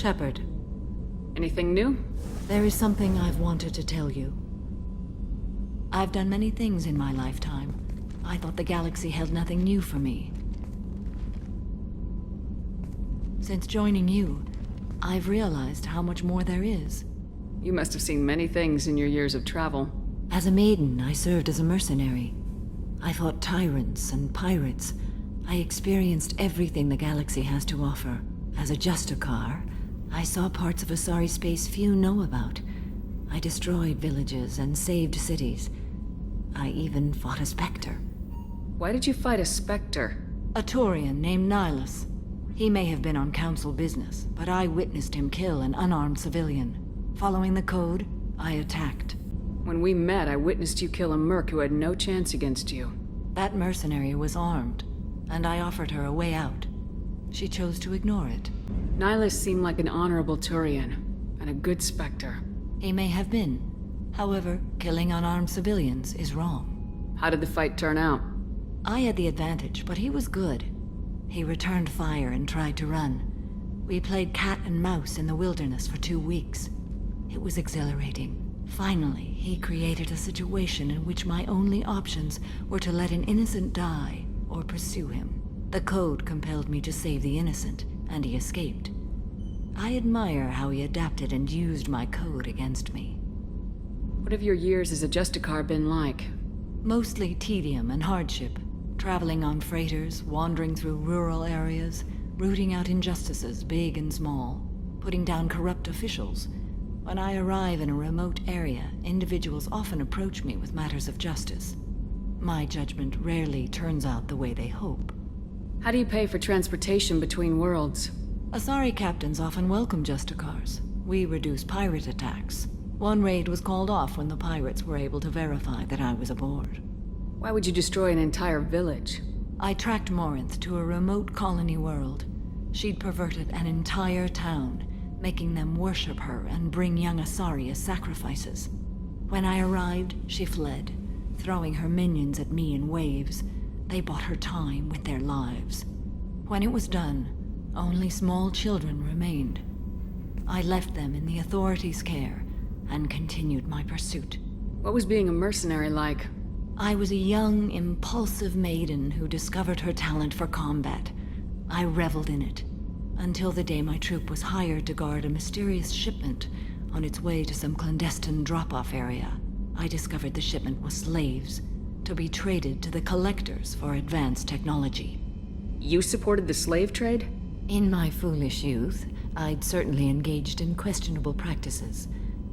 Shepard, Anything new? there is something I've wanted to tell you. I've done many things in my lifetime. I thought the galaxy held nothing new for me. Since joining you, I've realized how much more there is. You must have seen many things in your years of travel. As a maiden, I served as a mercenary. I fought tyrants and pirates. I experienced everything the galaxy has to offer. As a Justicar, I saw parts of Asari space few know about. I destroyed villages and saved cities. I even fought a Spectre. Why did you fight a Spectre? A Taurian named Nihilus. He may have been on council business, but I witnessed him kill an unarmed civilian. Following the code, I attacked. When we met, I witnessed you kill a merc who had no chance against you. That mercenary was armed, and I offered her a way out. She chose to ignore it. Nihilus seemed like an honorable Turian, and a good Spectre. He may have been. However, killing unarmed civilians is wrong. How did the fight turn out? I had the advantage, but he was good. He returned fire and tried to run. We played cat and mouse in the wilderness for 2 weeks. It was exhilarating. Finally, he created a situation in which my only options were to let an innocent die or pursue him. The code compelled me to save the innocent, and he escaped. I admire how he adapted and used my code against me. What have your years as a Justicar been like? Mostly tedium and hardship. Traveling on freighters, wandering through rural areas, rooting out injustices, big and small, putting down corrupt officials. When I arrive in a remote area, individuals often approach me with matters of justice. My judgment rarely turns out the way they hope. How do you pay for transportation between worlds? Asari captains often welcome Justicars. We reduce pirate attacks. One raid was called off when the pirates were able to verify that I was aboard. Why would you destroy an entire village? I tracked Morinth to a remote colony world. She'd perverted an entire town, making them worship her and bring young Asari as sacrifices. When I arrived, she fled, throwing her minions at me in waves. They bought her time with their lives. When it was done, only small children remained. I left them in the authorities' care and continued my pursuit. What was being a mercenary like? I was a young, impulsive maiden who discovered her talent for combat. I reveled in it, until the day my troop was hired to guard a mysterious shipment on its way to some clandestine drop-off area. I discovered the shipment was slaves, to be traded to the collectors for advanced technology. You supported the slave trade? In my foolish youth, I'd certainly engaged in questionable practices,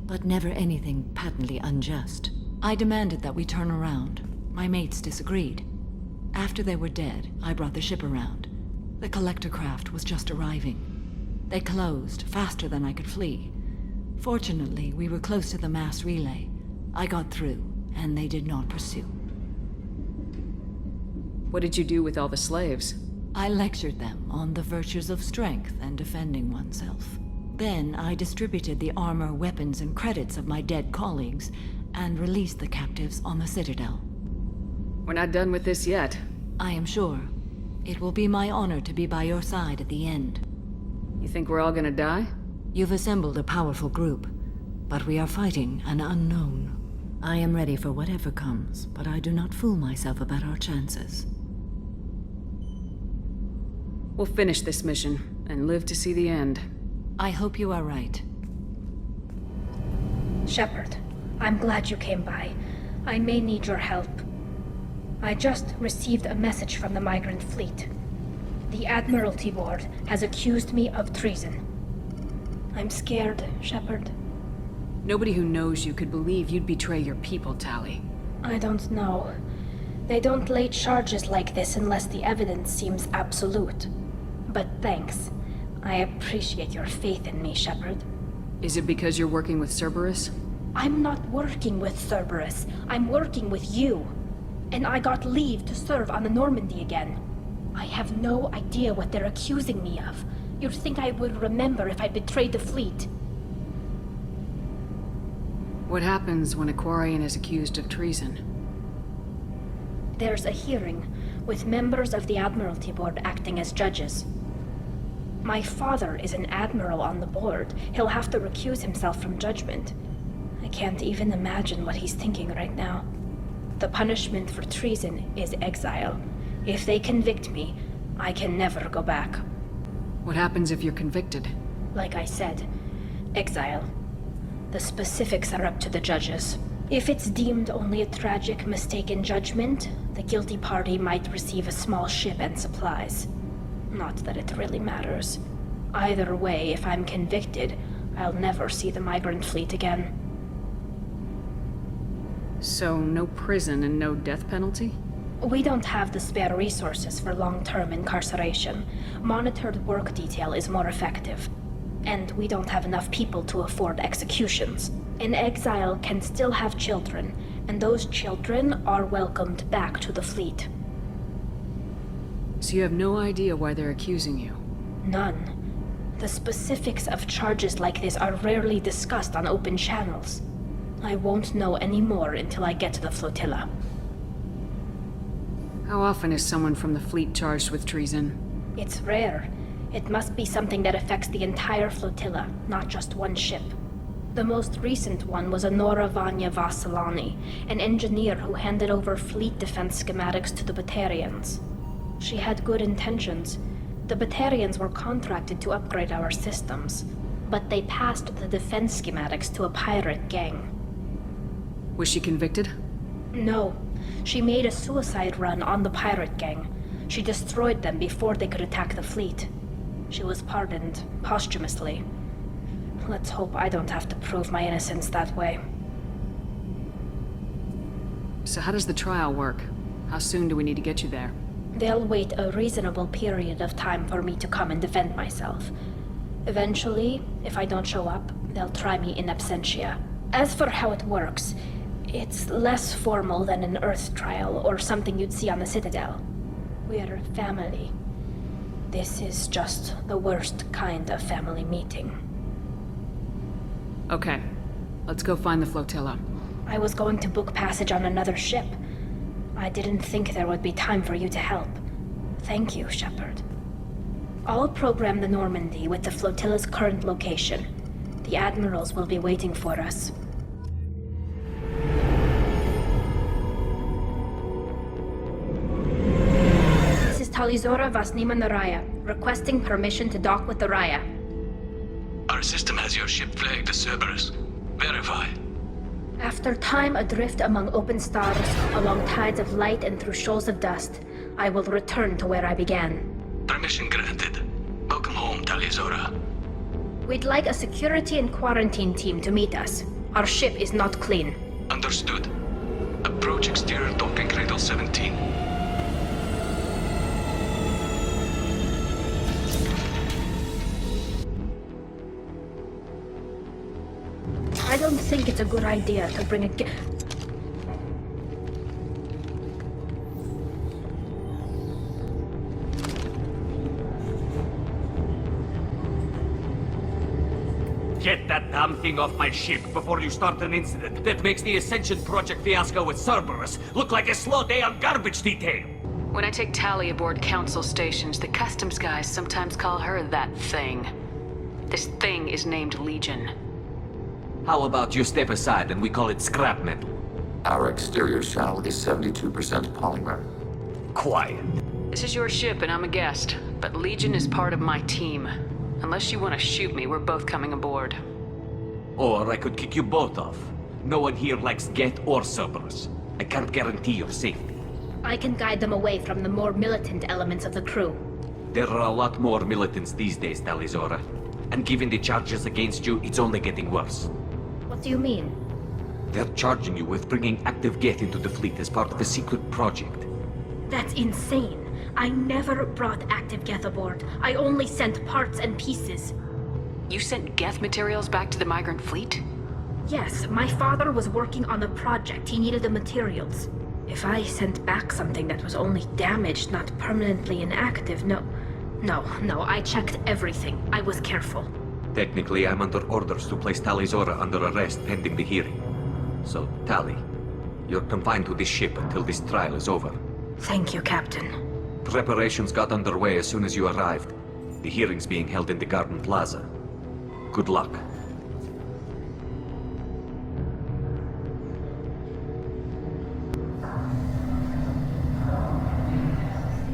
but never anything patently unjust. I demanded that we turn around. My mates disagreed. After they were dead, I brought the ship around. The collector craft was just arriving. They closed faster than I could flee. Fortunately, we were close to the mass relay. I got through, and they did not pursue. What did you do with all the slaves? I lectured them on the virtues of strength and defending oneself. Then I distributed the armor, weapons, and credits of my dead colleagues and released the captives on the Citadel. We're not done with this yet. I am sure. It will be my honor to be by your side at the end. You think we're all gonna die? You've assembled a powerful group, but we are fighting an unknown. I am ready for whatever comes, but I do not fool myself about our chances. We'll finish this mission and live to see the end. I hope you are right. Shepard, I'm glad you came by. I may need your help. I just received a message from the migrant fleet. The Admiralty Board has accused me of treason. I'm scared, Shepard. Nobody who knows you could believe you'd betray your people, Tali. I don't know. They don't lay charges like this unless the evidence seems absolute. But thanks. I appreciate your faith in me, Shepard. Is it because you're working with Cerberus? I'm not working with Cerberus. I'm working with you. And I got leave to serve on the Normandy again. I have no idea what they're accusing me of. You'd think I would remember if I betrayed the fleet. What happens when a Quarian is accused of treason? There's a hearing, with members of the Admiralty Board acting as judges. My father is an admiral on the board. He'll have to recuse himself from judgment. I can't even imagine what he's thinking right now. The punishment for treason is exile. If they convict me, I can never go back. What happens if you're convicted? Like I said, exile. The specifics are up to the judges. If it's deemed only a tragic mistake in judgment, the guilty party might receive a small ship and supplies. Not that it really matters. Either way, if I'm convicted, I'll never see the migrant fleet again. So, no prison and no death penalty? We don't have the spare resources for long-term incarceration. Monitored work detail is more effective. And we don't have enough people to afford executions. An exile can still have children, and those children are welcomed back to the fleet. So you have no idea why they're accusing you? None. The specifics of charges like this are rarely discussed on open channels. I won't know any more until I get to the flotilla. How often is someone from the fleet charged with treason? It's rare. It must be something that affects the entire flotilla, not just one ship. The most recent one was Honora Vanya Vassilani, an engineer who handed over fleet defense schematics to the Batarians. She had good intentions. The Batarians were contracted to upgrade our systems, but they passed the defense schematics to a pirate gang. Was she convicted? No. She made a suicide run on the pirate gang. She destroyed them before they could attack the fleet. She was pardoned, posthumously. Let's hope I don't have to prove my innocence that way. So how does the trial work? How soon do we need to get you there? They'll wait a reasonable period of time for me to come and defend myself. Eventually, if I don't show up, they'll try me in absentia. As for how it works, it's less formal than an Earth trial or something you'd see on the Citadel. We're family. This is just the worst kind of family meeting. Okay. Let's go find the flotilla. I was going to book passage on another ship. I didn't think there would be time for you to help. Thank you, Shepard. I'll program the Normandy with the flotilla's current location. The admirals will be waiting for us. This is Talizora Vasnima Naraya, requesting permission to dock with the Raya. Our system has your ship flagged as Cerberus. Verify. After time adrift among open stars, along tides of light and through shoals of dust, I will return to where I began. Permission granted. Welcome home, Talizora. We'd like a security and quarantine team to meet us. Our ship is not clean. Understood. Approach exterior docking cradle 17. I don't think it's a good idea to bring a Get that damn thing off my ship before you start an incident that makes the Ascension Project fiasco with Cerberus look like a slow day on garbage detail. When I take Tali aboard council stations, the customs guys sometimes call her that thing. This thing is named Legion. How about you step aside and we call it scrap metal? Our exterior shell is 72% polymer. Quiet. This is your ship and I'm a guest, but Legion is part of my team. Unless you want to shoot me, we're both coming aboard. Or I could kick you both off. No one here likes Get or Cerberus. I can't guarantee your safety. I can guide them away from the more militant elements of the crew. There are a lot more militants these days, Talizora. And given the charges against you, it's only getting worse. What do you mean? They're charging you with bringing active Geth into the fleet as part of a secret project. That's insane. I never brought active Geth aboard. I only sent parts and pieces. You sent Geth materials back to the migrant fleet? Yes, my father was working on a project. He needed the materials. If I sent back something that was only damaged, not permanently inactive, no, I checked everything. I was careful. Technically, I'm under orders to place Talizora under arrest pending the hearing. So, Tali, you're confined to this ship until this trial is over. Thank you, Captain. Preparations got underway as soon as you arrived. The hearing's being held in the Garden Plaza. Good luck.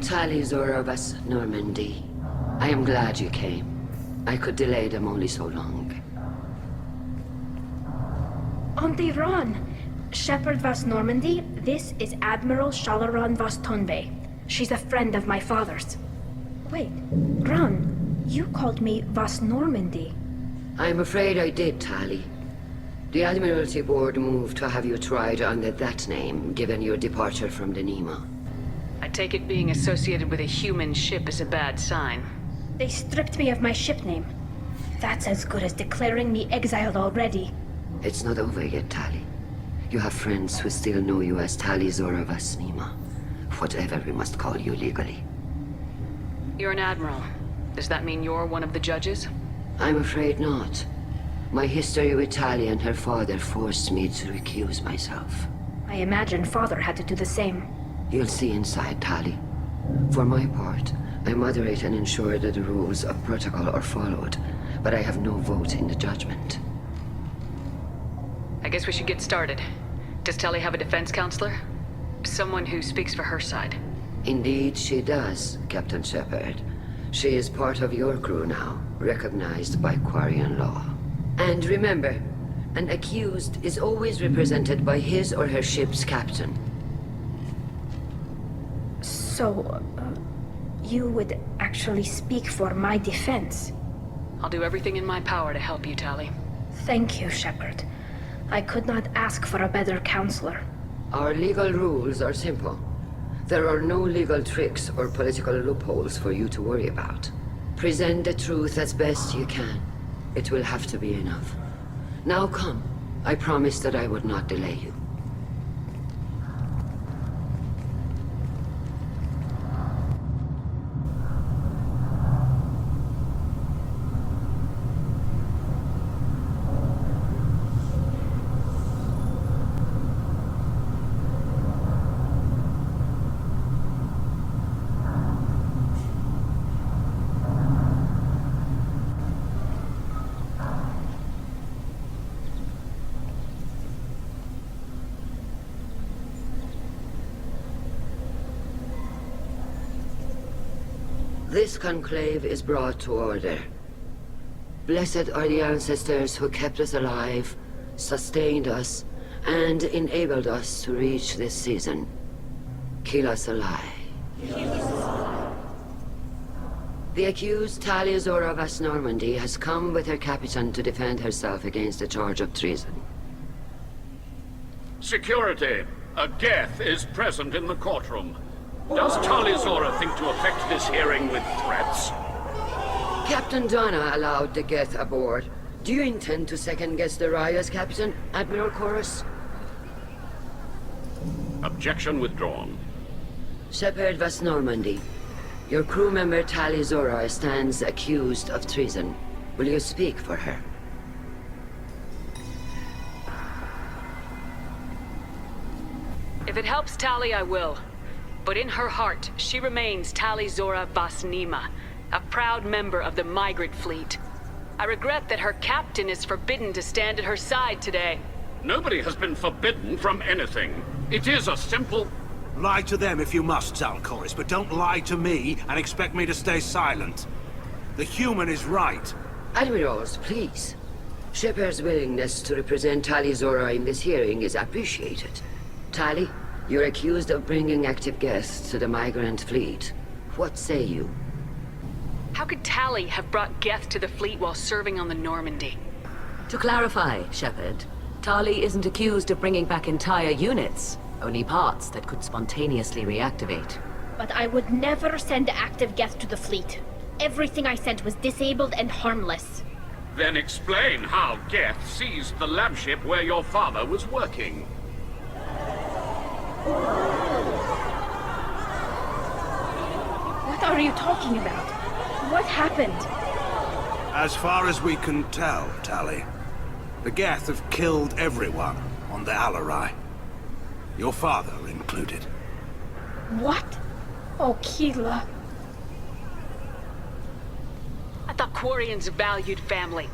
Tali of us, Normandy. I am glad you came. I could delay them only so long. On the run! Shepard vas Normandy, this is Admiral Shalaran vas Tonbe. She's a friend of my father's. Wait, Ran, you called me vas Normandy. I'm afraid I did, Tali. The Admiralty Board moved to have you tried under that name, given your departure from the Nima. I take it being associated with a human ship is a bad sign. They stripped me of my ship name. That's as good as declaring me exiled already. It's not over yet, Tali. You have friends who still know you as Tali Zora vas Nima. Whatever we must call you legally. You're an admiral. Does that mean you're one of the judges? I'm afraid not. My history with Tali and her father forced me to recuse myself. I imagine father had to do the same. You'll see inside, Tali. For my part, I moderate and ensure that the rules of protocol are followed, but I have no vote in the judgment. I guess we should get started. Does Tali have a defense counselor? Someone who speaks for her side. Indeed, she does, Captain Shepard. She is part of your crew now, recognized by Quarian law. And remember, an accused is always represented by his or her ship's captain. So, you would actually speak for my defense? I'll do everything in my power to help you, Tali. Thank you, Shepard. I could not ask for a better counselor. Our legal rules are simple. There are no legal tricks or political loopholes for you to worry about. Present the truth as best you can. It will have to be enough. Now come. I promised that I would not delay you. This conclave is brought to order. Blessed are the ancestors who kept us alive, sustained us, and enabled us to reach this season. Kill us alive. The accused Tali Zora vas Normandy has come with her captain to defend herself against the charge of treason. Security. A Geth is present in the courtroom. Does Tali Zora think to affect this hearing with threats? Captain Donna allowed the Geth aboard. Do you intend to second-guess the Raya's captain, Admiral Chorus? Objection withdrawn. Shepard vas Normandy. Your crew member Tali Zora stands accused of treason. Will you speak for her? If it helps Tali, I will. But in her heart, she remains Tali Zora vas Nima, a proud member of the migrant fleet. I regret that her captain is forbidden to stand at her side today. Nobody has been forbidden from anything. It is a simple... Lie to them if you must, Zalcoris, but don't lie to me and expect me to stay silent. The human is right. Admirals, please. Shepard's willingness to represent Tali Zora in this hearing is appreciated. Tali, you're accused of bringing active guests to the migrant fleet. What say you? How could Tali have brought Geth to the fleet while serving on the Normandy? To clarify, Shepard, Tali isn't accused of bringing back entire units, only parts that could spontaneously reactivate. But I would never send active Geth to the fleet. Everything I sent was disabled and harmless. Then explain how Geth seized the lab ship where your father was working. What are you talking about? What happened? As far as we can tell, Tali, the Geth have killed everyone on the Alarei. Your father included. What? Oh, Keela. Quarian's valued family.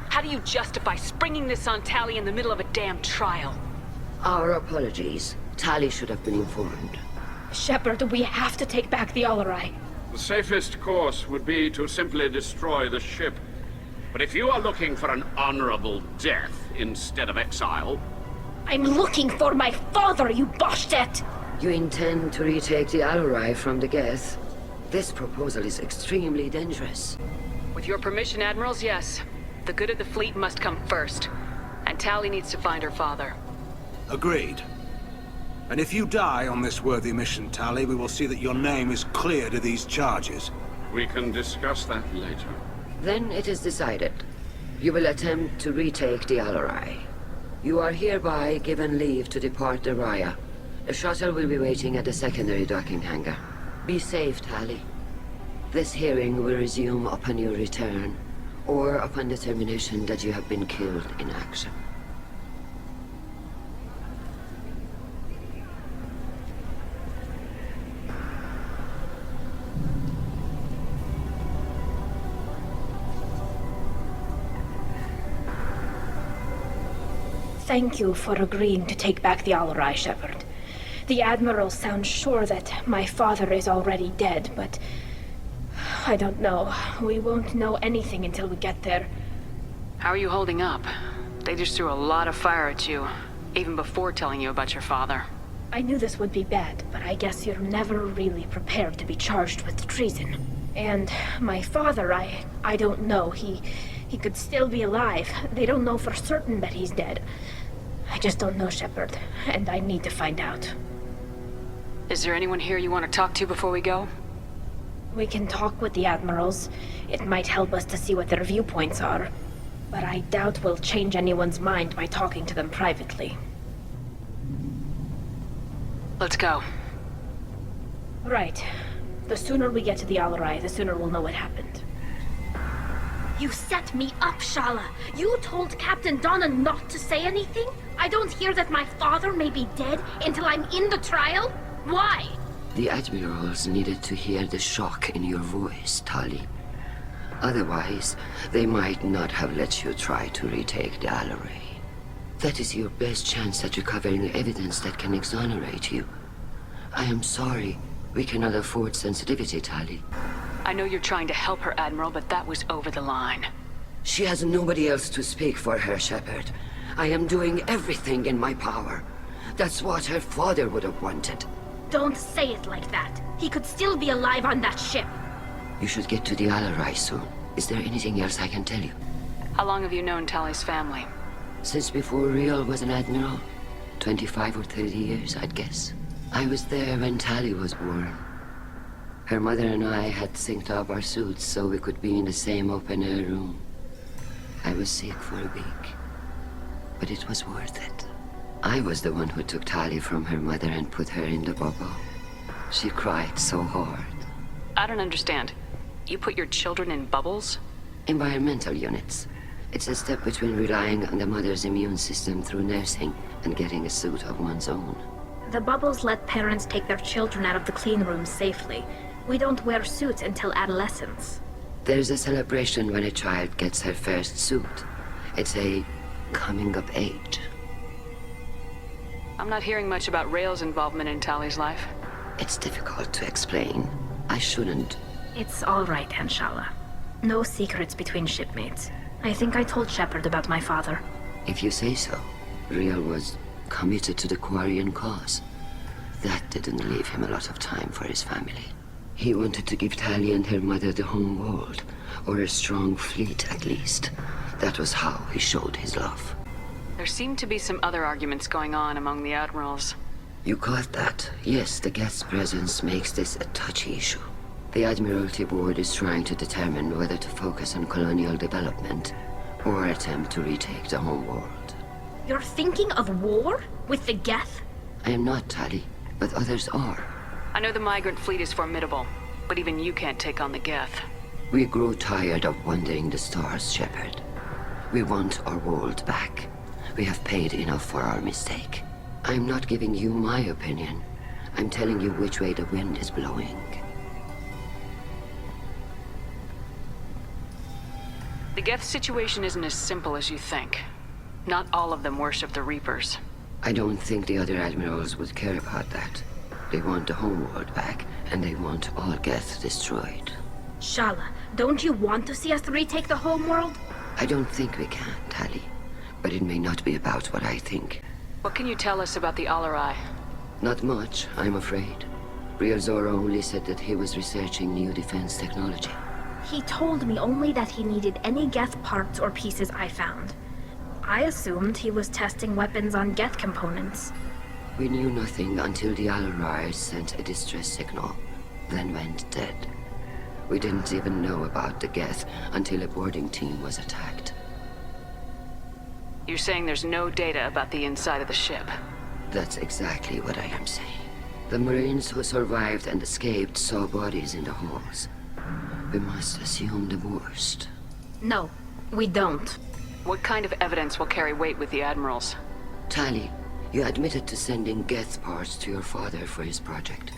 How do you justify springing this on Tali in the middle of a damn trial? Our apologies. Tali should have been informed. Shepard, we have to take back the Alarei. The safest course would be to simply destroy the ship. But if you are looking for an honorable death instead of exile... I'm looking for my father, you bastet! You intend to retake the Alarei from the Geth? This proposal is extremely dangerous. With your permission, Admirals, yes. The good of the fleet must come first. And Tali needs to find her father. Agreed. And if you die on this worthy mission, Tali, we will see that your name is cleared of these charges. We can discuss that later. Then it is decided. You will attempt to retake the Alarei. You are hereby given leave to depart the Raya. The shuttle will be waiting at the secondary docking hangar. Be safe, Tali. This hearing will resume upon your return, or upon determination that you have been killed in action. Thank you for agreeing to take back the Alarei, Shepard. The Admiral sounds sure that my father is already dead, but... I don't know. We won't know anything until we get there. How are you holding up? They just threw a lot of fire at you, even before telling you about your father. I knew this would be bad, but I guess you're never really prepared to be charged with treason. And my father, I don't know. He could still be alive. They don't know for certain that he's dead. I just don't know, Shepard, and I need to find out. Is there anyone here you want to talk to before we go? We can talk with the Admirals. It might help us to see what their viewpoints are. But I doubt we'll change anyone's mind by talking to them privately. Let's go. Right. The sooner we get to the Alarei, the sooner we'll know what happened. You set me up, Shala! You told Captain Donna not to say anything? I don't hear that my father may be dead until I'm in the trial? Why? The Admirals needed to hear the shock in your voice, Tali. Otherwise, they might not have let you try to retake the Alarei. That is your best chance at recovering evidence that can exonerate you. I am sorry. We cannot afford sensitivity, Tali. I know you're trying to help her, Admiral, but that was over the line. She has nobody else to speak for her, Shepard. I am doing everything in my power. That's what her father would have wanted. Don't say it like that. He could still be alive on that ship. You should get to the Alarei soon. Is there anything else I can tell you? How long have you known Tali's family? Since before Riel was an admiral. 25 or 30 years, I'd guess. I was there when Tali was born. Her mother and I had synced up our suits so we could be in the same open-air room. I was sick for a week, but it was worth it. I was the one who took Tali from her mother and put her in the bubble. She cried so hard. I don't understand. You put your children in bubbles? Environmental units. It's a step between relying on the mother's immune system through nursing and getting a suit of one's own. The bubbles let parents take their children out of the clean rooms safely. We don't wear suits until adolescence. There's a celebration when a child gets her first suit. It's a coming of age. I'm not hearing much about Rael's involvement in Tali's life. It's difficult to explain. I shouldn't. It's all right, Anshala. No secrets between shipmates. I think I told Shepard about my father. If you say so. Riel was committed to the Quarian cause. That didn't leave him a lot of time for his family. He wanted to give Tali and her mother the home world, or a strong fleet at least. That was how he showed his love. There seem to be some other arguments going on among the Admirals. You caught that? Yes, the guest's presence makes this a touchy issue. The Admiralty Board is trying to determine whether to focus on colonial development or attempt to retake the home world. You're thinking of war? With the Geth? I am not, Tali, but others are. I know the migrant fleet is formidable, but even you can't take on the Geth. We grow tired of wandering the stars, Shepard. We want our world back. We have paid enough for our mistake. I'm not giving you my opinion. I'm telling you which way the wind is blowing. The Geth situation isn't as simple as you think. Not all of them worship the Reapers. I don't think the other admirals would care about that. They want the homeworld back, and they want all Geth destroyed. Shala, don't you want to see us retake the homeworld? I don't think we can, Tali. But it may not be about what I think. What can you tell us about the Alarei? Not much, I'm afraid. Real Zora only said that he was researching new defense technology. He told me only that he needed any Geth parts or pieces I found. I assumed he was testing weapons on Geth components. We knew nothing until the Alarei sent a distress signal, then went dead. We didn't even know about the Geth until a boarding team was attacked. You're saying there's no data about the inside of the ship? That's exactly what I am saying. The Marines who survived and escaped saw bodies in the halls. We must assume the worst. No, we don't. What kind of evidence will carry weight with the Admirals? Tali, you admitted to sending Geth parts to your father for his project.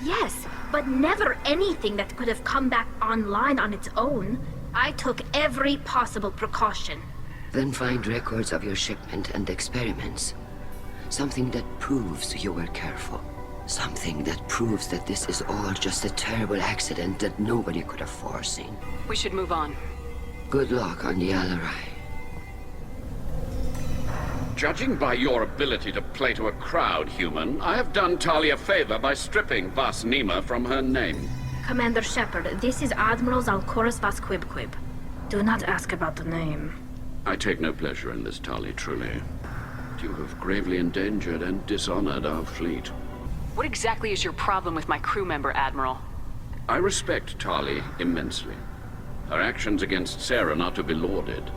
Yes, but never anything that could have come back online on its own. I took every possible precaution. Then find records of your shipment and experiments. Something that proves you were careful. Something that proves that this is all just a terrible accident that nobody could have foreseen. We should move on. Good luck on the Alarei. Judging by your ability to play to a crowd, human, I have done Tali a favor by stripping Vas Nima from her name. Commander Shepard, this is Admiral Zalkorus Vas Quibquib. Do not ask about the name. I take no pleasure in this, Tali, truly. You have gravely endangered and dishonored our fleet. What exactly is your problem with my crew member, Admiral? I respect Tali immensely. Her actions against Sarah are not to be lauded.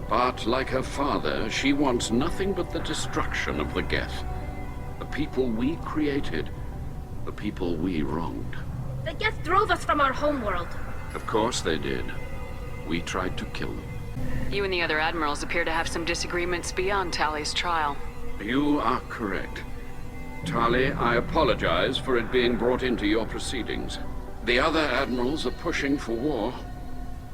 But, like her father, she wants nothing but the destruction of the Geth. The people we created. The people we wronged. The Geth drove us from our homeworld. Of course they did. We tried to kill them. You and the other Admirals appear to have some disagreements beyond Tali's trial. You are correct. Tali, I apologize for it being brought into your proceedings. The other Admirals are pushing for war.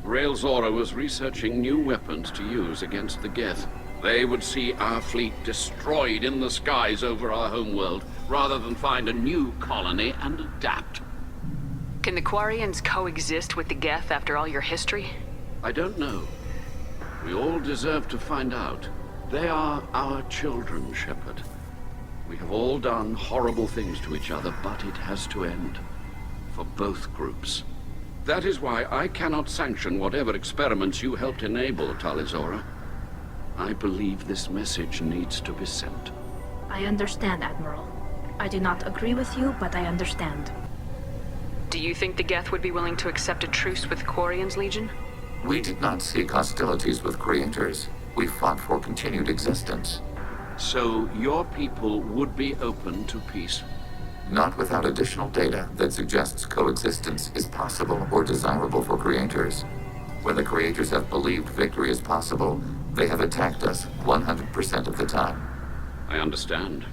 Rael Zora was researching new weapons to use against the Geth. They would see our fleet destroyed in the skies over our homeworld, rather than find a new colony and adapt. Can the Quarians coexist with the Geth after all your history? I don't know. We all deserve to find out. They are our children, Shepard. We have all done horrible things to each other, but it has to end. For both groups. That is why I cannot sanction whatever experiments you helped enable, Tali Zora. I believe this message needs to be sent. I understand, Admiral. I do not agree with you, but I understand. Do you think the Geth would be willing to accept a truce with Quarian's Legion? We did not seek hostilities with creators. We fought for continued existence. So your people would be open to peace? Not without additional data that suggests coexistence is possible or desirable for creators. When the creators have believed victory is possible, they have attacked us 100% of the time. I understand.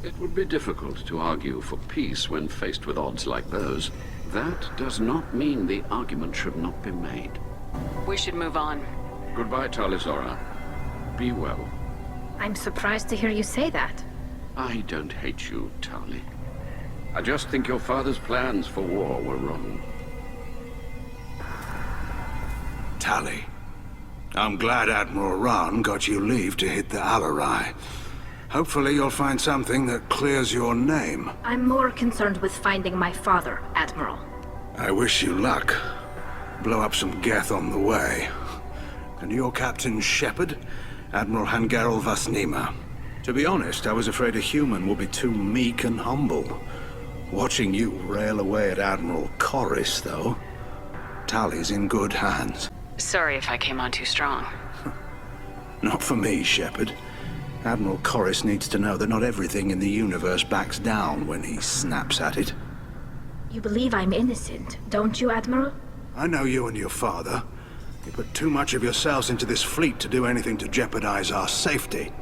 It would be difficult to argue for peace when faced with odds like those. That does not mean the argument should not be made. We should move on. Goodbye, Tali Zora. Be well. I'm surprised to hear you say that. I don't hate you, Tali. I just think your father's plans for war were wrong. Tali, I'm glad Admiral Rahn got you leave to hit the Alarei. Hopefully you'll find something that clears your name. I'm more concerned with finding my father, Admiral. I wish you luck. Blow up some Geth on the way. And your Captain Shepard, Admiral Hangarel Vas Nima. To be honest, I was afraid a human would be too meek and humble. Watching you rail away at Admiral Corris, though. Tali's in good hands. Sorry if I came on too strong. Not for me, Shepard. Admiral Corris needs to know that not everything in the universe backs down when he snaps at it. You believe I'm innocent, don't you, Admiral? I know you and your father. You put too much of yourselves into this fleet to do anything to jeopardize our safety.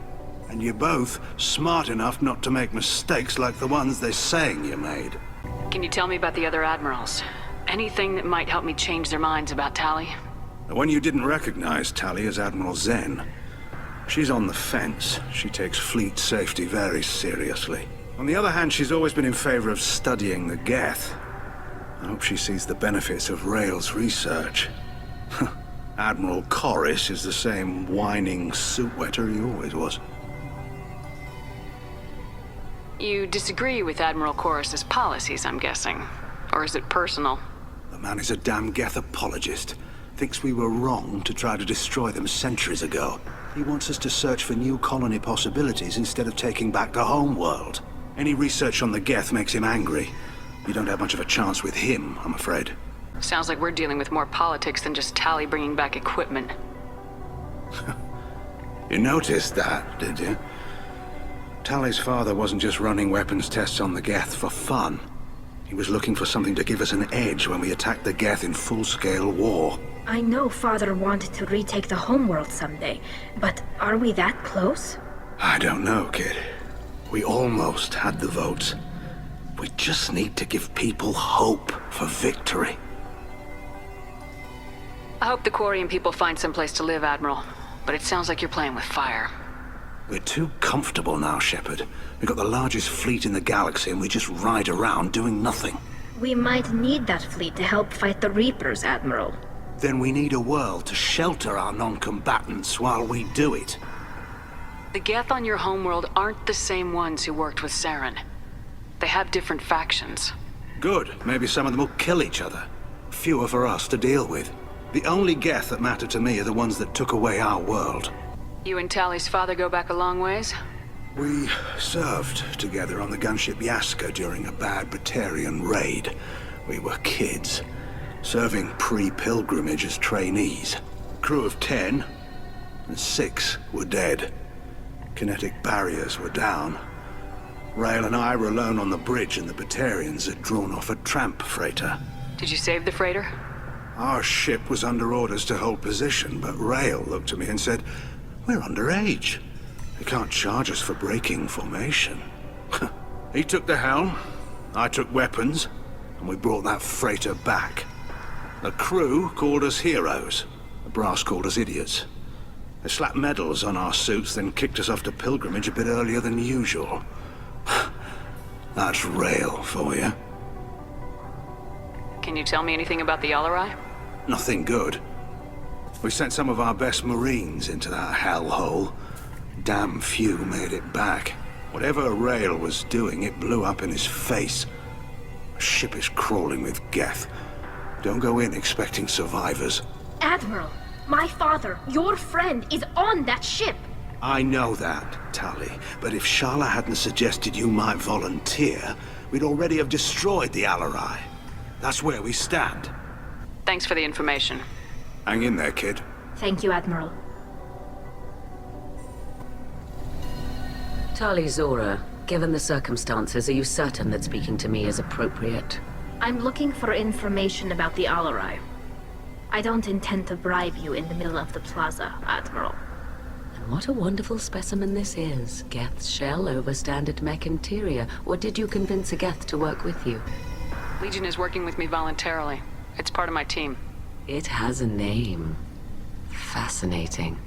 And you're both smart enough not to make mistakes like the ones they're saying you made. Can you tell me about the other Admirals? Anything that might help me change their minds about Tali? The one you didn't recognize, Tali, is Admiral Zen. She's on the fence. She takes fleet safety very seriously. On the other hand, she's always been in favor of studying the Geth. I hope she sees the benefits of Rael's research. Admiral Corris is the same whining suit-wetter he always was. You disagree with Admiral Corris's policies, I'm guessing. Or is it personal? The man is a damn Geth apologist. Thinks we were wrong to try to destroy them centuries ago. He wants us to search for new colony possibilities instead of taking back the home world. Any research on the Geth makes him angry. You don't have much of a chance with him, I'm afraid. Sounds like we're dealing with more politics than just Tali bringing back equipment. You noticed that, did you? Tali's father wasn't just running weapons tests on the Geth for fun. He was looking for something to give us an edge when we attacked the Geth in full-scale war. I know Father wanted to retake the homeworld someday, but are we that close? I don't know, kid. We almost had the votes. We just need to give people hope for victory. I hope the Quarian people find someplace to live, Admiral. But it sounds like you're playing with fire. We're too comfortable now, Shepard. We've got the largest fleet in the galaxy and we just ride around doing nothing. We might need that fleet to help fight the Reapers, Admiral. Then we need a world to shelter our non-combatants while we do it. The Geth on your homeworld aren't the same ones who worked with Saren. They have different factions. Good. Maybe some of them will kill each other. Fewer for us to deal with. The only Geth that matter to me are the ones that took away our world. You and Tali's father go back a long ways? We served together on the gunship Yaska during a bad Batarian raid. We were kids, serving pre-pilgrimage as trainees. Crew of 10, and 6 were dead. Kinetic barriers were down. Rael and I were alone on the bridge and the Batarians had drawn off a tramp freighter. Did you save the freighter? Our ship was under orders to hold position, but Rael looked at me and said, "We're underage. They can't charge us for breaking formation." He took the helm, I took weapons, and we brought that freighter back. The crew called us heroes. The brass called us idiots. They slapped medals on our suits, then kicked us off to pilgrimage a bit earlier than usual. That's Rael for you. Can you tell me anything about the Alarei? Nothing good. We sent some of our best Marines into that hellhole. Damn few made it back. Whatever Rael was doing, it blew up in his face. The ship is crawling with Geth. Don't go in expecting survivors. Admiral, my father, your friend, is on that ship! I know that, Tali, but if Shala hadn't suggested you might volunteer, we'd already have destroyed the Alarei. That's where we stand. Thanks for the information. Hang in there, kid. Thank you, Admiral. Tali Zora, given the circumstances, are you certain that speaking to me is appropriate? I'm looking for information about the Alarei. I don't intend to bribe you in the middle of the plaza, Admiral. And what a wonderful specimen this is. Geth's shell over standard mech interior. Or did you convince a Geth to work with you? Legion is working with me voluntarily. It's part of my team. It has a name. Fascinating.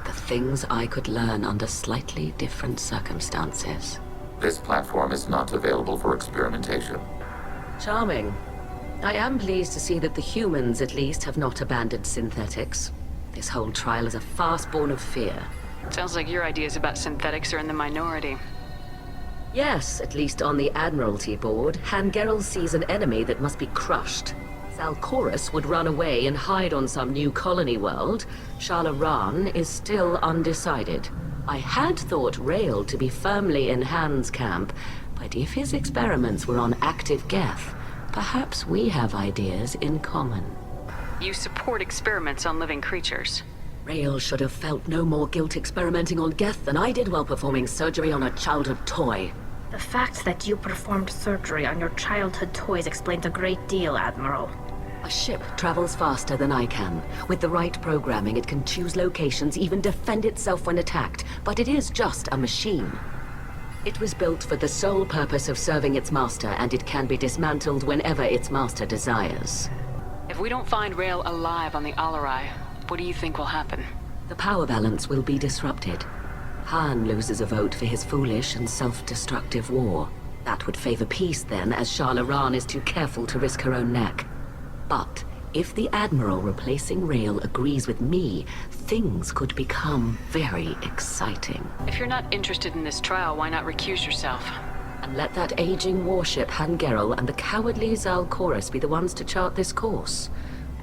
The things I could learn under slightly different circumstances. This platform is not available for experimentation. Charming. I am pleased to see that the humans, at least, have not abandoned synthetics. This whole trial is a farce born of fear. Sounds like your ideas about synthetics are in the minority. Yes, at least on the Admiralty board, Hangerel sees an enemy that must be crushed. Salcorus would run away and hide on some new colony world. Shala is still undecided. I had thought Rael to be firmly in Han's camp, but if his experiments were on active Geth, perhaps we have ideas in common. You support experiments on living creatures. Rael should have felt no more guilt experimenting on Geth than I did while performing surgery on a childhood toy. The fact that you performed surgery on your childhood toys explains a great deal, Admiral. A ship travels faster than I can. With the right programming, it can choose locations, even defend itself when attacked. But it is just a machine. It was built for the sole purpose of serving its master, and it can be dismantled whenever its master desires. If we don't find Rael alive on the Alarei, what do you think will happen? The power balance will be disrupted. Han loses a vote for his foolish and self-destructive war. That would favor peace then, as Alarei is too careful to risk her own neck. But if the Admiral replacing Rael agrees with me, things could become very exciting. If you're not interested in this trial, why not recuse yourself? And let that aging warship Hangerel and the cowardly Cerberus be the ones to chart this course?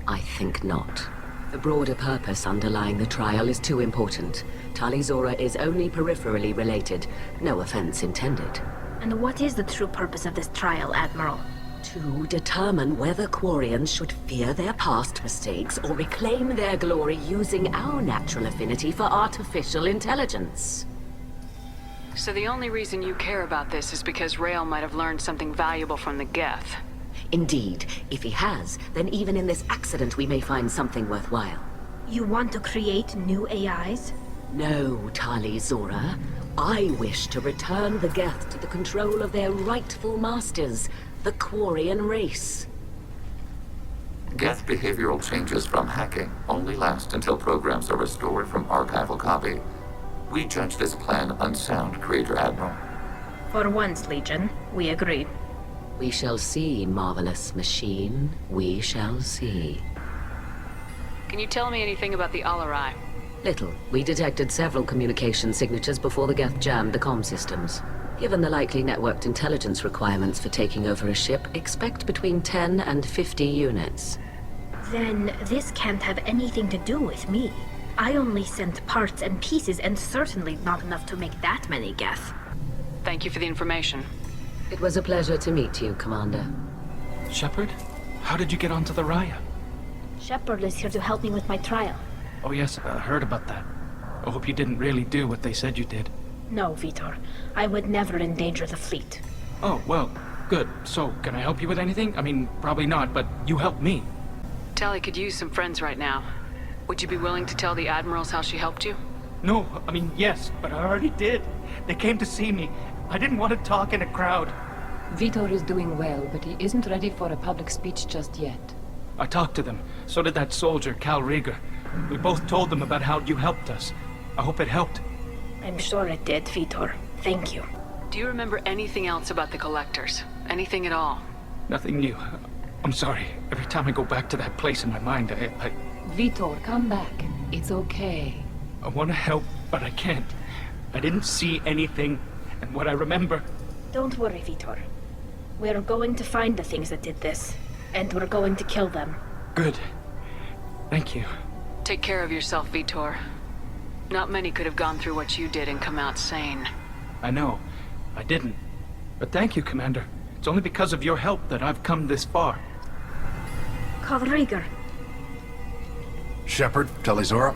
I think not. The broader purpose underlying the trial is too important. Tali is only peripherally related. No offense intended. And what is the true purpose of this trial, Admiral? To determine whether Quarians should fear their past mistakes or reclaim their glory using our natural affinity for artificial intelligence. So the only reason you care about this is because Rael might have learned something valuable from the Geth. Indeed. If he has, then even in this accident we may find something worthwhile. You want to create new AIs? No, Tali Zora. I wish to return the Geth to the control of their rightful masters, the Quarian race. Geth behavioral changes from hacking only last until programs are restored from archival copy. We judge this plan unsound, Creator Admiral. For once, Legion, we agree. We shall see, marvelous machine. We shall see. Can you tell me anything about the Alarei? Little. We detected several communication signatures before the Geth jammed the comm systems. Given the likely networked intelligence requirements for taking over a ship, expect between 10 and 50 units. Then this can't have anything to do with me. I only sent parts and pieces, and certainly not enough to make that many Geth. Thank you for the information. It was a pleasure to meet you, Commander. Shepard? How did you get onto the Raya? Shepard is here to help me with my trial. Oh yes, I heard about that. I hope you didn't really do what they said you did. No, Vitor. I would never endanger the fleet. Oh, well, good. So, can I help you with anything? I mean, probably not, but you helped me. Tali could use some friends right now. Would you be willing to tell the Admirals how she helped you? No, I mean, yes, but I already did. They came to see me. I didn't want to talk in a crowd. Vitor is doing well, but he isn't ready for a public speech just yet. I talked to them. So did that soldier, Cal Rieger. We both told them about how you helped us. I hope it helped. I'm sure it did, Vitor. Thank you. Do you remember anything else about the Collectors? Anything at all? Nothing new. I'm sorry. Every time I go back to that place in my mind, I Vitor, come back. It's okay. I want to help, but I can't. I didn't see anything, and what I remember... Don't worry, Vitor. We're going to find the things that did this, and we're going to kill them. Good. Thank you. Take care of yourself, Vitor. Not many could have gone through what you did and come out sane. I know. I didn't. But thank you, Commander. It's only because of your help that I've come this far. Call Rieger. Shepard, Tali Zora.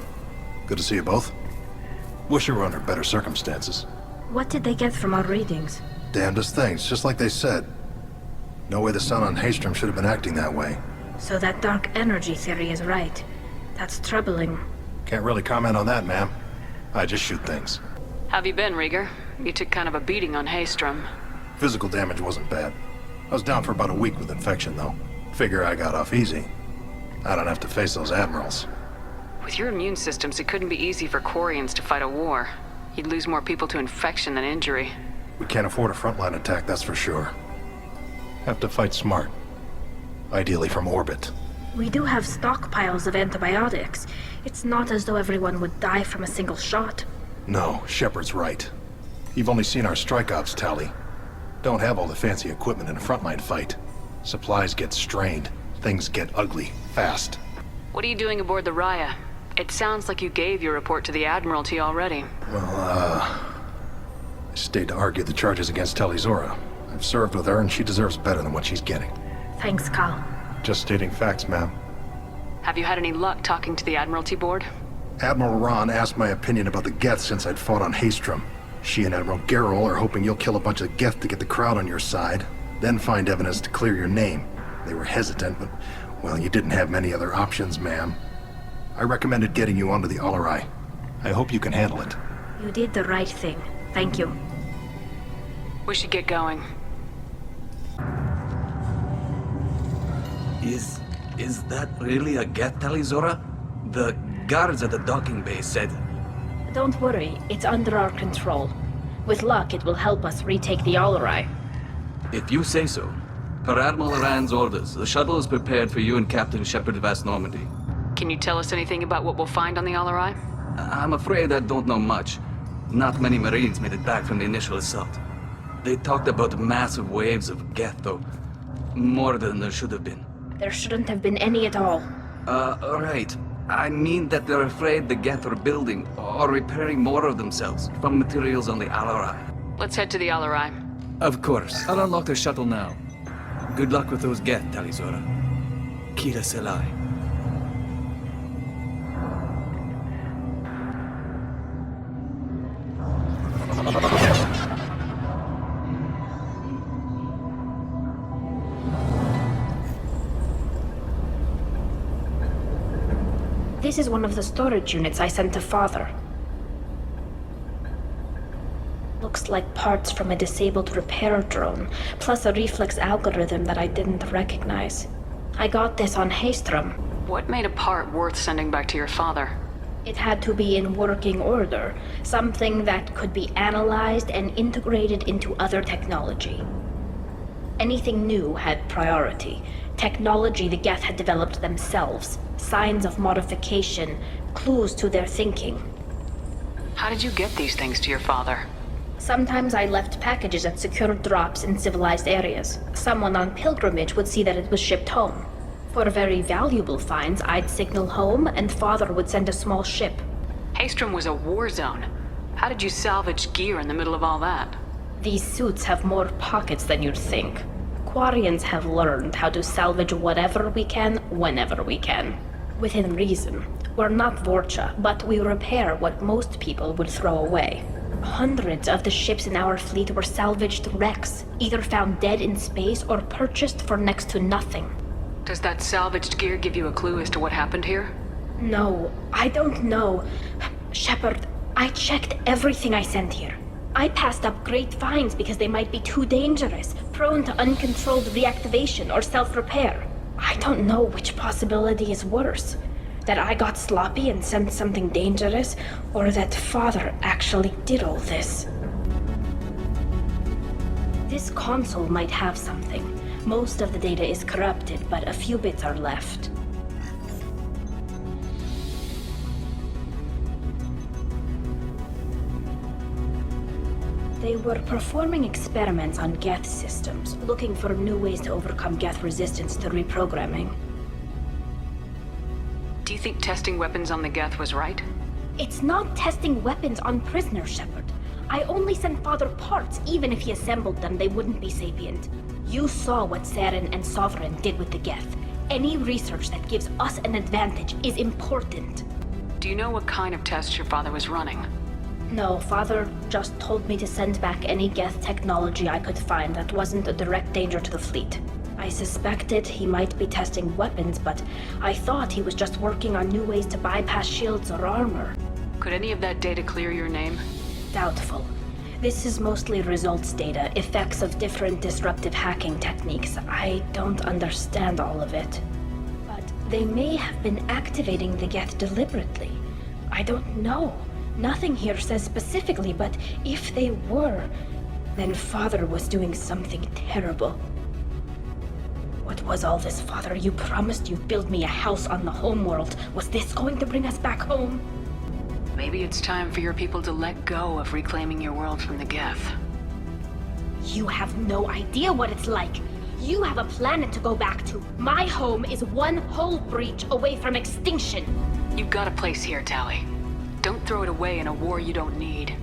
Good to see you both. Wish you were under better circumstances. What did they get from our readings? Damnedest things, just like they said. No way the sun on Haystrom should have been acting that way. So that dark energy theory is right. That's troubling. Can't really comment on that, ma'am. I just shoot things. Have you been, Rieger? You took kind of a beating on Haystrom. Physical damage wasn't bad. I was down for about a week with infection, though. Figure I got off easy. I don't have to face those admirals. With your immune systems, it couldn't be easy for Quarians to fight a war. You'd lose more people to infection than injury. We can't afford a frontline attack, that's for sure. Have to fight smart. Ideally from orbit. We do have stockpiles of antibiotics. It's not as though everyone would die from a single shot. No, Shepard's right. You've only seen our strike ops, Tali. Don't have all the fancy equipment in a frontline fight. Supplies get strained. Things get ugly, fast. What are you doing aboard the Raya? It sounds like you gave your report to the Admiralty already. Well, I stayed to argue the charges against Tali Zora. I've served with her, and she deserves better than what she's getting. Thanks, Cal. Just stating facts, ma'am. Have you had any luck talking to the Admiralty board? Admiral Ron asked my opinion about the Geth since I'd fought on Haystrom. She and Admiral Gerrel are hoping you'll kill a bunch of Geth to get the crowd on your side, then find evidence to clear your name. They were hesitant, but, well, you didn't have many other options, ma'am. I recommended getting you onto the Alarei. I hope you can handle it. You did the right thing. Thank you. We should get going. Is that really a Geth, Tali Zora? The guards at the docking bay said... Don't worry, it's under our control. With luck, it will help us retake the Alarei. If you say so. Per Admiral Rand's orders, the shuttle is prepared for you and Captain Shepard vs. Normandy. Can you tell us anything about what we'll find on the Alarei? I'm afraid I don't know much. Not many Marines made it back from the initial assault. They talked about massive waves of Geth, though. More than there should have been. There shouldn't have been any at all. Right. I mean that they're afraid the Geth are building or repairing more of themselves from materials on the Alarei. Let's head to the Alarei. Of course. I'll unlock the shuttle now. Good luck with those Geth, Tali Zora. Kira Selai. This is one of the storage units I sent to Father. Looks like parts from a disabled repair drone, plus a reflex algorithm that I didn't recognize. I got this on Haystrom. What made a part worth sending back to your father? It had to be in working order, something that could be analyzed and integrated into other technology. Anything new had priority. Technology the Geth had developed themselves, signs of modification, clues to their thinking. How did you get these things to your father? Sometimes I left packages at secured drops in civilized areas. Someone on pilgrimage would see that it was shipped home. For very valuable finds, I'd signal home, and Father would send a small ship. Haystrom was a war zone. How did you salvage gear in the middle of all that? These suits have more pockets than you'd think. Quarians have learned how to salvage whatever we can, whenever we can. Within reason. We're not Vorcha, but we repair what most people would throw away. Hundreds of the ships in our fleet were salvaged wrecks, either found dead in space or purchased for next to nothing. Does that salvaged gear give you a clue as to what happened here? No, I don't know. Shepard, I checked everything I sent here. I passed up great finds because they might be too dangerous, prone to uncontrolled reactivation or self-repair. I don't know which possibility is worse. That I got sloppy and sent something dangerous, or that Father actually did all this. This console might have something. Most of the data is corrupted, but a few bits are left. They were performing experiments on Geth systems, looking for new ways to overcome Geth resistance to reprogramming. Do you think testing weapons on the Geth was right? It's not testing weapons on prisoners, Shepard. I only sent Father parts. Even if he assembled them, they wouldn't be sapient. You saw what Saren and Sovereign did with the Geth. Any research that gives us an advantage is important. Do you know what kind of tests your father was running? No, Father just told me to send back any Geth technology I could find that wasn't a direct danger to the fleet. I suspected he might be testing weapons, but I thought he was just working on new ways to bypass shields or armor. Could any of that data clear your name? Doubtful. This is mostly results data, effects of different disruptive hacking techniques. I don't understand all of it. But they may have been activating the Geth deliberately. I don't know. Nothing here says specifically, but if they were, then Father was doing something terrible. What was all this, Father? You promised you'd build me a house on the homeworld. Was this going to bring us back home? Maybe it's time for your people to let go of reclaiming your world from the Geth. You have no idea what it's like. You have a planet to go back to. My home is one hull breach away from extinction. You've got a place here, Tali. Don't throw it away in a war you don't need.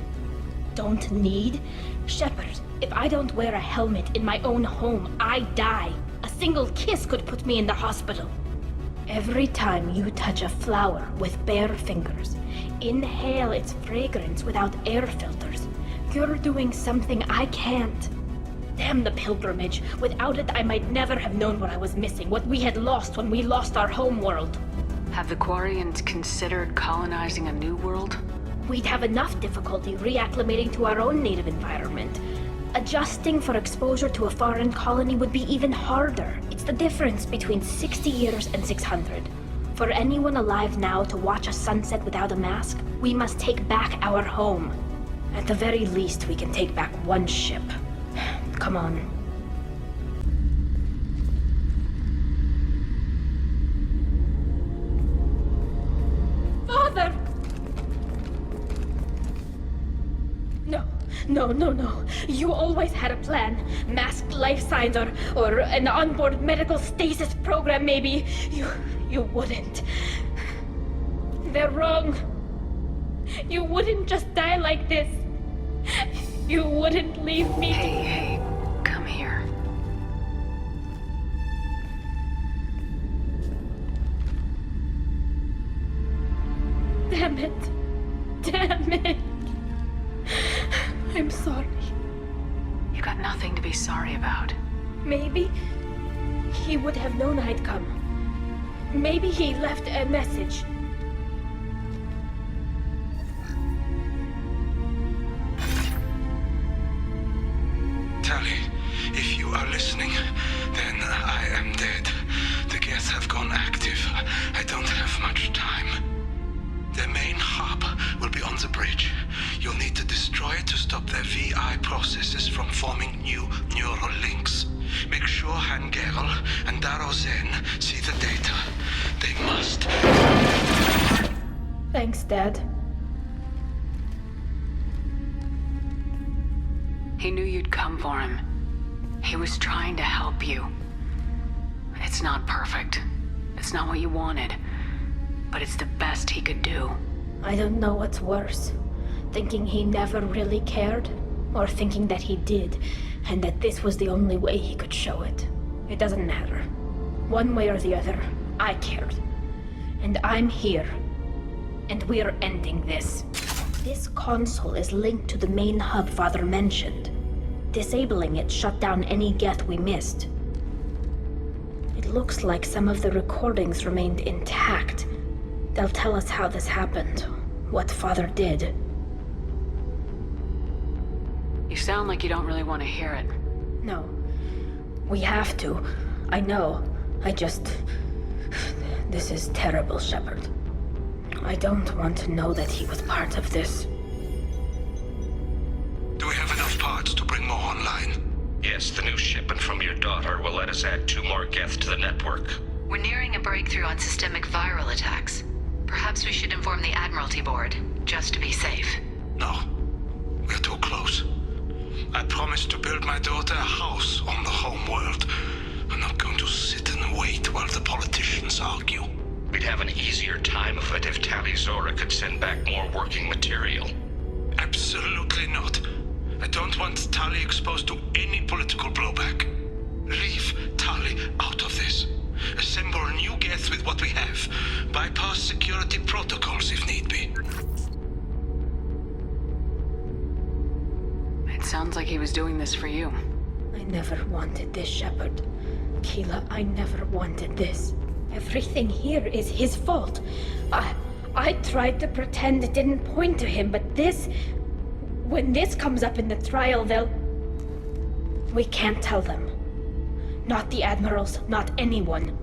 Don't need? Shepard, if I don't wear a helmet in my own home, I die. A single kiss could put me in the hospital. Every time you touch a flower with bare fingers, inhale its fragrance without air filters, you're doing something I can't. Damn the pilgrimage. Without it, I might never have known what I was missing, what we had lost when we lost our home world. Have the Quarians considered colonizing a new world? We'd have enough difficulty reacclimating to our own native environment. Adjusting for exposure to a foreign colony would be even harder. It's the difference between 60 years and 600. For anyone alive now to watch a sunset without a mask, we must take back our home. At the very least, we can take back one ship. Come on. Father! No. You always had a plan. Masked life signs or an onboard medical stasis program, maybe. You wouldn't. They're wrong. You wouldn't just die like this. You wouldn't leave me. Hey, come here. Damn it. I'm sorry. You got nothing to be sorry about. Maybe he would have known I'd come. Maybe he left a message. Tali, if you are listening, then I am dead. The Geth have gone active. I don't have much time. The main hub will be on the bridge. You'll need to destroy it to stop their VI processes from forming new neural links. Make sure Hangerel and Daro Zen see the data. They must. Thanks, Dad. He knew you'd come for him. He was trying to help you. It's not perfect. It's not what you wanted. But it's the best he could do. I don't know what's worse. Thinking he never really cared, or thinking that he did, and that this was the only way he could show it. It doesn't matter. One way or the other, I cared. And I'm here. And we're ending this. This console is linked to the main hub Father mentioned. Disabling it shut down any Geth we missed. It looks like some of the recordings remained intact. They'll tell us how this happened, what Father did. You sound like you don't really want to hear it. No. We have to. I know. This is terrible, Shepard. I don't want to know that he was part of this. Do we have enough parts to bring more online? Yes, the new shipment from your daughter will let us add 2 more Geth to the network. We're nearing a breakthrough on systemic viral attacks. Perhaps we should inform the Admiralty Board, just to be safe. No. We're too close. I promised to build my daughter a house on the home world. I'm not going to sit and wait while the politicians argue. We'd have an easier time of it if Tali Zora could send back more working material. Absolutely not. I don't want Tali exposed to any political blowback. Leave Tali out of this. Assemble new Geth with what we have. Bypass security protocols if need be. It sounds like he was doing this for you. I never wanted this, Shepard. Keela, I never wanted this. Everything here is his fault. I tried to pretend it didn't point to him, but this... When this comes up in the trial, they'll... We can't tell them. Not the admirals, not anyone.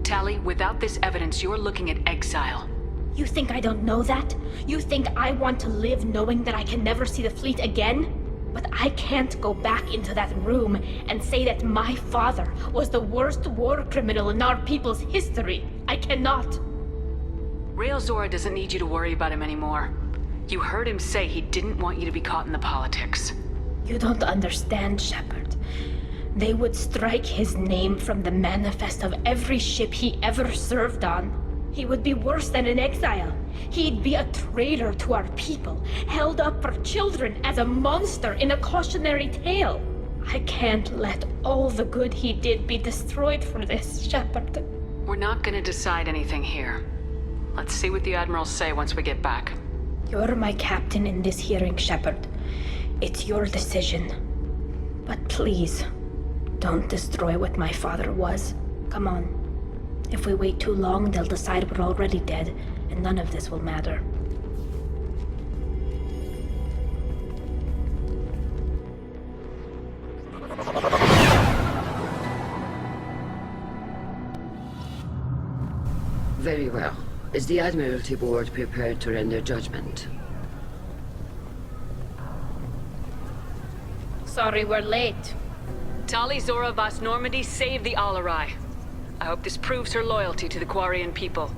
Tali, without this evidence, you're looking at exile. You think I don't know that? You think I want to live knowing that I can never see the fleet again? But I can't go back into that room and say that my father was the worst war criminal in our people's history. I cannot. Rael Zora doesn't need you to worry about him anymore. You heard him say he didn't want you to be caught in the politics. You don't understand, Shepard. They would strike his name from the manifest of every ship he ever served on. He would be worse than an exile. He'd be a traitor to our people, held up for children as a monster in a cautionary tale. I can't let all the good he did be destroyed for this, Shepard. We're not gonna decide anything here. Let's see what the admirals say once we get back. You're my captain in this hearing, Shepard. It's your decision. But please, don't destroy what my father was. Come on. If we wait too long, they'll decide we're already dead, and none of this will matter. Very well. Is the Admiralty Board prepared to render judgment? Sorry we're late. Tali Zora Vas Normandy saved the Alarei. I hope this proves her loyalty to the Quarian people.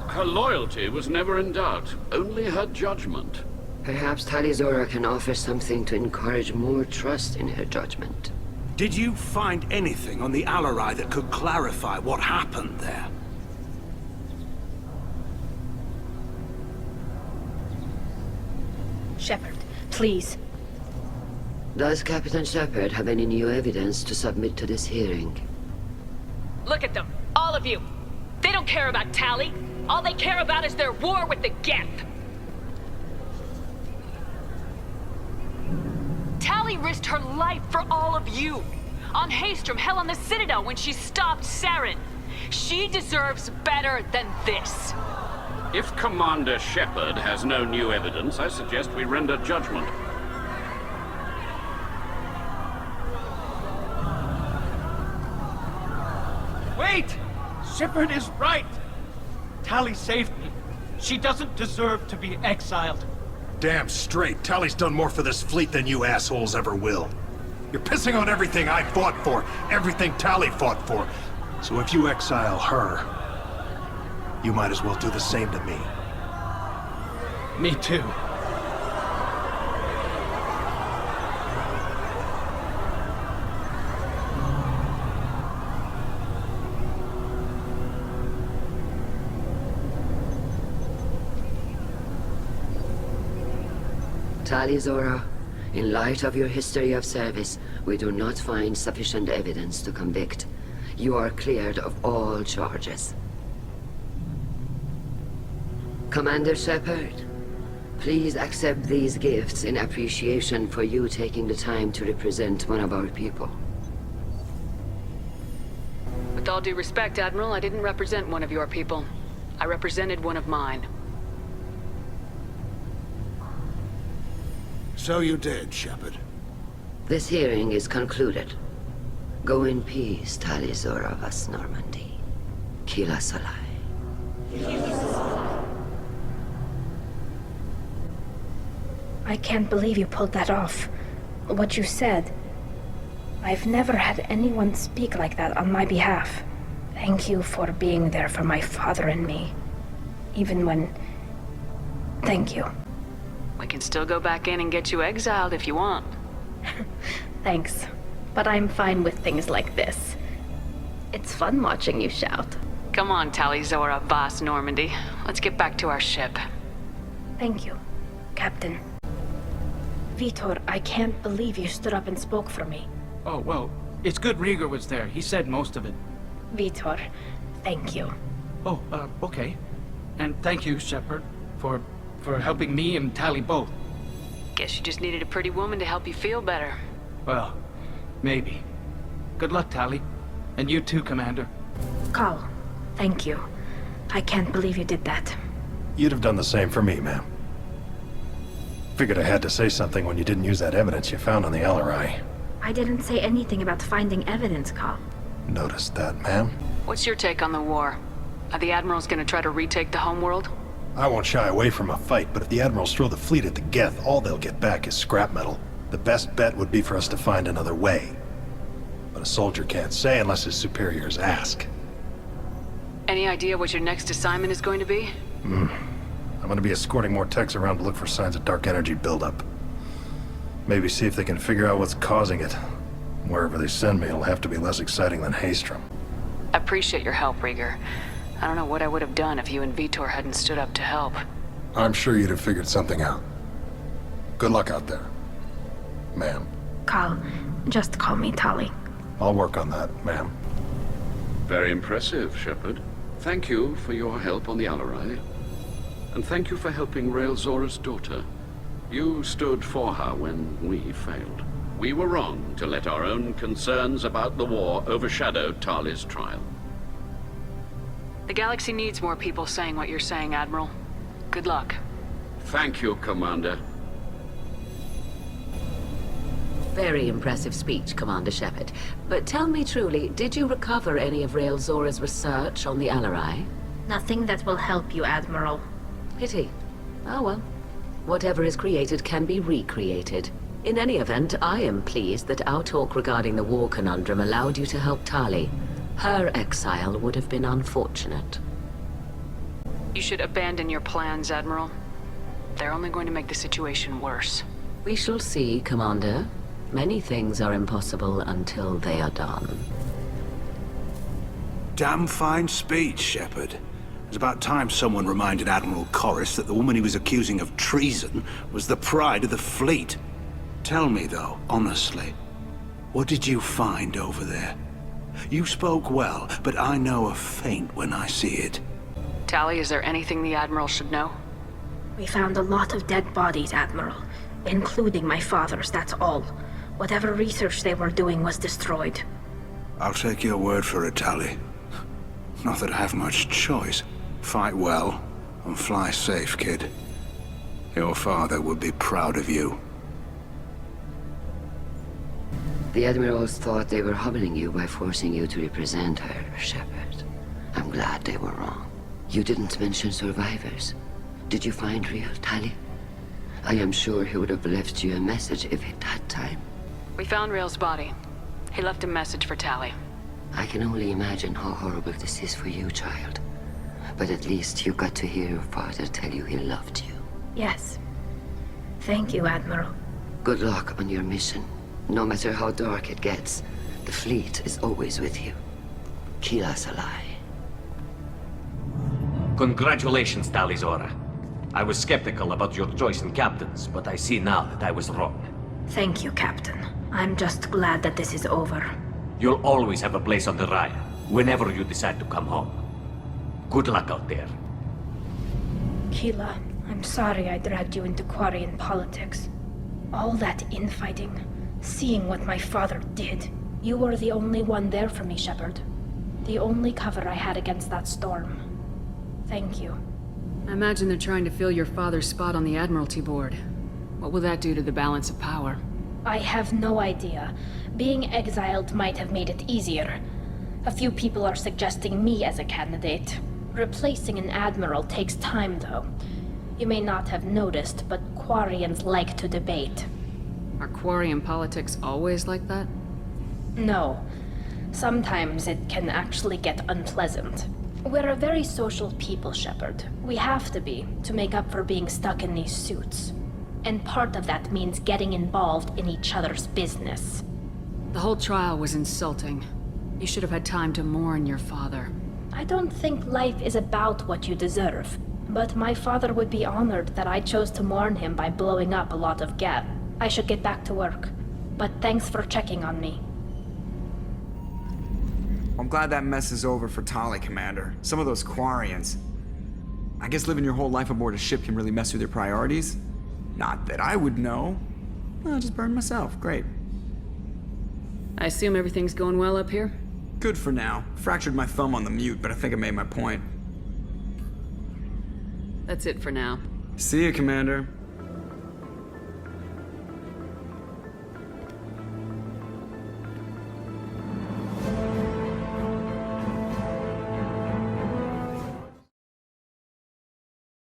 Her loyalty was never in doubt, only her judgment. Perhaps Tali Zora can offer something to encourage more trust in her judgment. Did you find anything on the Alarei that could clarify what happened there? Shepard, please. Does Captain Shepard have any new evidence to submit to this hearing? Look at them, all of you. They don't care about Tali. All they care about is their war with the Geth. Tali risked her life for all of you. On Haestrom, hell, on the Citadel when she stopped Saren. She deserves better than this. If Commander Shepard has no new evidence, I suggest we render judgment. Wait! Shepard is right! Tali saved me. She doesn't deserve to be exiled. Damn straight. Tali's done more for this fleet than you assholes ever will. You're pissing on everything I fought for, everything Tali fought for. So if you exile her, you might as well do the same to me. Me too. Tali Zora, in light of your history of service, we do not find sufficient evidence to convict. You are cleared of all charges. Commander Shepard, please accept these gifts in appreciation for you taking the time to represent one of our people. With all due respect, Admiral, I didn't represent one of your people. I represented one of mine. So you did, Shepard. This hearing is concluded. Go in peace, Tali Zora Vas Normandy. Kila Salai. I can't believe you pulled that off. What you said. I've never had anyone speak like that on my behalf. Thank you for being there for my father and me. Even when... Thank you. We can still go back in and get you exiled if you want. Thanks. But I'm fine with things like this. It's fun watching you shout. Come on, Tali Zora Vas Normandy. Let's get back to our ship. Thank you, Captain. Vitor, I can't believe you stood up and spoke for me. Oh, well, it's good Rieger was there. He said most of it. Vitor, thank you. Oh, okay. And thank you, Shepard, for helping me and Tali both. Guess you just needed a pretty woman to help you feel better. Well, maybe. Good luck, Tali. And you too, Commander. Carl, thank you. I can't believe you did that. You'd have done the same for me, ma'am. Figured I had to say something when you didn't use that evidence you found on the Alarei. I didn't say anything about finding evidence, Carl. Noticed that, ma'am. What's your take on the war? Are the Admirals gonna try to retake the homeworld? I won't shy away from a fight, but if the Admirals throw the fleet at the Geth, all they'll get back is scrap metal. The best bet would be for us to find another way. But a soldier can't say unless his superiors ask. Any idea what your next assignment is going to be? I'm gonna be escorting more techs around to look for signs of dark energy buildup. Maybe see if they can figure out what's causing it. Wherever they send me, it'll have to be less exciting than Haestrom. I appreciate your help, Rieger. I don't know what I would have done if you and Vitor hadn't stood up to help. I'm sure you'd have figured something out. Good luck out there, ma'am. Carl, just call me Tali. I'll work on that, ma'am. Very impressive, Shepard. Thank you for your help on the Alarei. And thank you for helping Rael Zora's daughter. You stood for her when we failed. We were wrong to let our own concerns about the war overshadow Tali's trial. The galaxy needs more people saying what you're saying, Admiral. Good luck. Thank you, Commander. Very impressive speech, Commander Shepard. But tell me truly, did you recover any of Rael Zora's research on the Alarei? Nothing that will help you, Admiral. Pity. Oh well. Whatever is created can be recreated. In any event, I am pleased that our talk regarding the war conundrum allowed you to help Tali. Her exile would have been unfortunate. You should abandon your plans, Admiral. They're only going to make the situation worse. We shall see, Commander. Many things are impossible until they are done. Damn fine speech, Shepard. It's about time someone reminded Admiral Corus that the woman he was accusing of treason was the pride of the fleet. Tell me, though, honestly, what did you find over there? You spoke well, but I know a feint when I see it. Tali, is there anything the Admiral should know? We found a lot of dead bodies, Admiral. Including my father's, that's all. Whatever research they were doing was destroyed. I'll take your word for it, Tali. Not that I have much choice. Fight well, and fly safe, kid. Your father would be proud of you. The Admirals thought they were humbling you by forcing you to represent her, Shepard. I'm glad they were wrong. You didn't mention survivors. Did you find real Tali? I am sure he would have left you a message if he'd had time. We found Rael's body. He left a message for Tali. I can only imagine how horrible this is for you, child. But at least you got to hear your father tell you he loved you. Yes. Thank you, Admiral. Good luck on your mission. No matter how dark it gets, the fleet is always with you. Kila's Alarei. Congratulations, Tali Zora. I was skeptical about your choice in captains, but I see now that I was wrong. Thank you, Captain. I'm just glad that this is over. You'll always have a place on the Raya, whenever you decide to come home. Good luck out there. Kila, I'm sorry I dragged you into Quarian politics. All that infighting, seeing what my father did. You were the only one there for me, Shepard. The only cover I had against that storm. Thank you. I imagine they're trying to fill your father's spot on the Admiralty Board. What will that do to the balance of power? I have no idea. Being exiled might have made it easier. A few people are suggesting me as a candidate. Replacing an admiral takes time, though. You may not have noticed, but Quarians like to debate. Are Quarian politics always like that? No. Sometimes it can actually get unpleasant. We're a very social people, Shepard. We have to be, to make up for being stuck in these suits. And part of that means getting involved in each other's business. The whole trial was insulting. You should have had time to mourn your father. I don't think life is about what you deserve. But my father would be honored that I chose to mourn him by blowing up a lot of Geth. I should get back to work. But thanks for checking on me. I'm glad that mess is over for Tali, Commander. Some of those Quarians. I guess living your whole life aboard a ship can really mess with your priorities. Not that I would know. I'll just burn myself. Great. I assume everything's going well up here? Good for now. Fractured my thumb on the mute, but I think I made my point. That's it for now. See you, Commander.